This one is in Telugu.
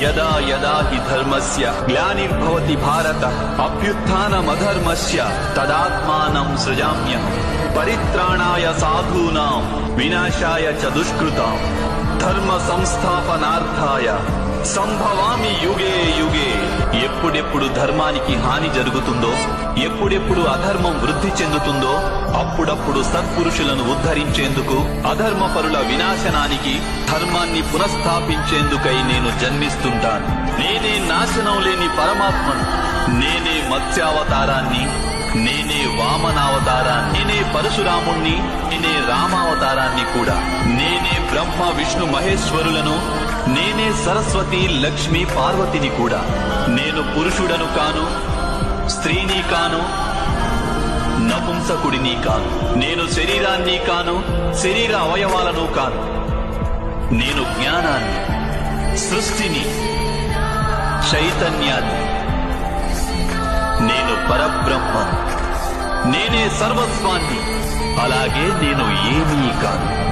యదా యదా హి ధర్మస్య గ్లానిర్భవతి భారత అభ్యుత్థానమధర్మస్య తదాత్మానం సృజామ్యహం పరిత్రాణాయ సాధూనాం వినాశాయ చ దుష్కృతాం ధర్మ సంస్థాపనార్థాయ సంభవామి యుగే యుగే. ఎప్పుడెప్పుడు ధర్మానికి హాని జరుగుతుందో, ఎప్పుడెప్పుడు అధర్మం వృద్ధి చెందుతుందో అప్పుడప్పుడు సత్పురుషులను ఉద్ధరించేందుకు, అధర్మపరుల వినాశనానికి, ధర్మాన్ని పునఃస్థాపించేందుకై నేను జన్మిస్తుంటాను. నేనే నాశనం లేని పరమాత్మను. నేనే మత్స్యావతారాన్ని, నేనే వామనావతారాన్ని, నేనే పరశురాముణ్ణి, నేనే రామావతారాన్ని కూడా. నేనే బ్రహ్మ విష్ణు మహేశ్వరులను, నేనే సరస్వతి లక్ష్మి పార్వతిని కూడా. నేను పురుషుడను కాను, స్త్రీని కాను, నపుంసకుడిని కాను. నేను శరీరాన్ని కాను, శరీర అవయవాలను కాను. నేను జ్ఞానాన్ని, సృష్టిని, చైతన్యాన్ని. నేను పరబ్రహ్మను. నేనే సర్వస్వాన్ని. అలాగే నేను ఏమీ కాను.